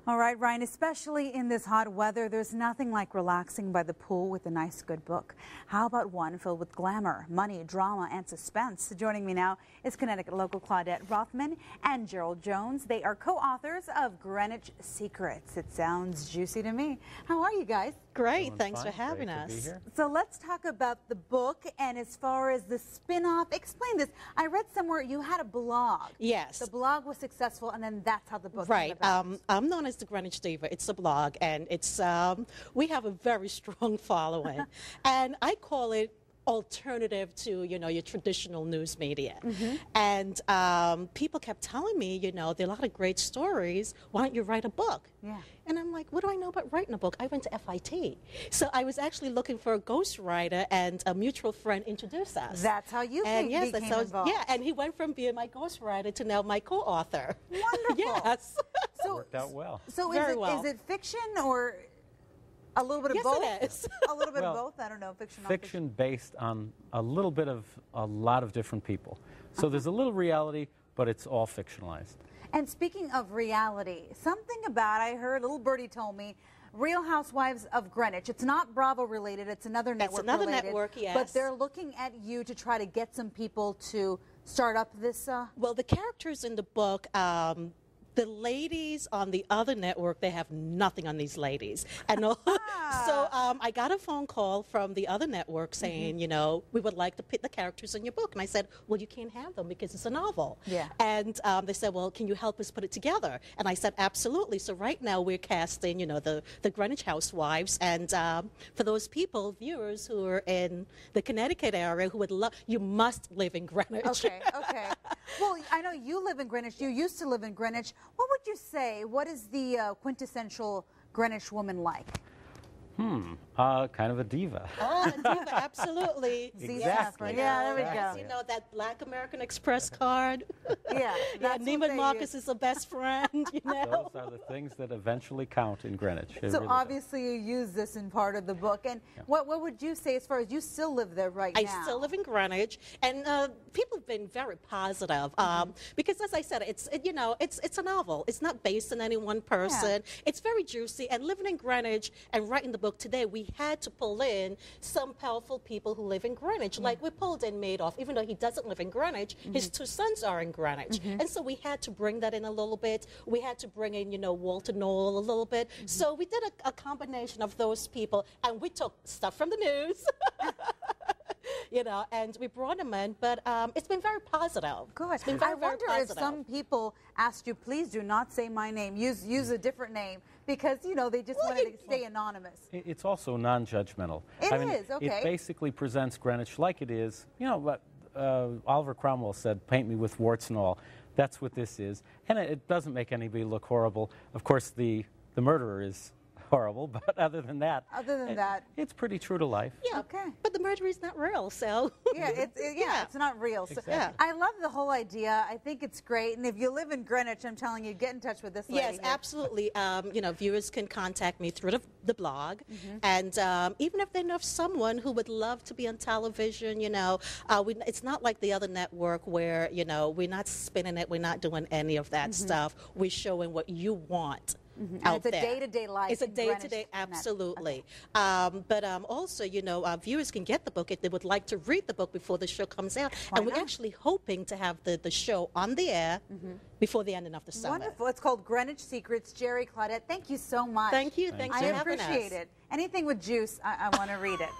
All right, Ryan, especially in this hot weather, there's nothing like relaxing by the pool with a nice, good book. How about one filled with glamour, money, drama, and suspense? Joining me now is Connecticut local Claudette Rothman and Gerald Jones. They are co-authors of Greenwich Secrets. It sounds juicy to me. How are you guys? Great, thanks for having us. So let's talk about the book, and as far as the spin-off, explain this. I read somewhere you had a blog. Yes. The blog was successful, and then that's how the book came about. I'm known as the Greenwich Diva. It's a blog, and it's we have a very strong following, and I call it alternative to, your traditional news media. And people kept telling me, there are a lot of great stories. Why don't you write a book? Yeah. And I'm like, what do I know about writing a book? I went to FIT. So I was actually looking for a ghostwriter, and a mutual friend introduced us. That's how you became involved. Yeah, and he went from being my ghostwriter to now my co-author. Wonderful. Yes. So, worked out well. So is it fiction or a little bit of both? Yes, it is. A little bit of both? I don't know. Fiction, Fiction based on a little bit of a lot of different people. So there's a little reality, but it's all fictionalized. And speaking of reality, something about, I heard, little birdie told me, Real Housewives of Greenwich. It's not Bravo related. It's another network related. It's another network, yes. But they're looking at you to try to get some people to start up this. Well, the characters in the book, the ladies on the other network, they have nothing on these ladies. And so I got a phone call from the other network saying, we would like to put the characters in your book. And I said, well, you can't have them because it's a novel. Yeah. And they said, well, can you help us put it together? And I said, absolutely. So right now we're casting, the Greenwich Housewives. And for those people, viewers who are in the Connecticut area who would love, you must live in Greenwich. Okay, okay. Well, I know you live in Greenwich. You used to live in Greenwich. What would you say? What is the quintessential Greenwich woman like? Kind of a diva. Oh, a diva, absolutely. Exactly. Yeah, there we go. That Black American Express card. Yeah, Neiman Marcus is the best friend, Those are the things that eventually count in Greenwich. So really obviously you use this in part of the book. And what would you say as far as you still live there now? I still live in Greenwich, and people have been very positive because, as I said, it's a novel. It's not based on any one person. Yeah. It's very juicy. And living in Greenwich and writing the book today, we had to pull in some powerful people who live in Greenwich. Like we pulled in Madoff, even though he doesn't live in Greenwich, his two sons are in Greenwich. And so we had to bring that in a little bit. We had to bring in, Walter Knoll a little bit. So we did a combination of those people, and we took stuff from the news. And we brought them in, but it's been very positive. Good. It's been very, I wonder if some people asked you, please do not say my name. Use a different name because, they just wanted to stay anonymous. It's also non-judgmental. It is, okay. It basically presents Greenwich like it is. What Oliver Cromwell said, paint me with warts and all. That's what this is. And it doesn't make anybody look horrible. Of course, the murderer is horrible, but other than that, it's pretty true to life. Yeah, okay. But the murder is not real, so yeah, it's not real. So, exactly. I love the whole idea. I think it's great. And if you live in Greenwich, I'm telling you, get in touch with this lady. Yes, absolutely. Viewers can contact me through the blog, and even if they know of someone who would love to be on television, it's not like the other network where we're not spinning it, we're not doing any of that stuff. We're showing what you want. And it's a day-to-day life. It's a day-to-day, absolutely. Okay. But also, viewers can get the book if they would like to read the book before the show comes out. Why and not? we're actually hoping to have the show on the air before the ending of the summer. Wonderful. It's called Greenwich Secrets. Jerry, Claudette, thank you so much. Thank you. Thanks for having us. I appreciate it. Anything with juice, I want to read it.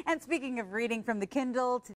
And speaking of reading from the Kindle to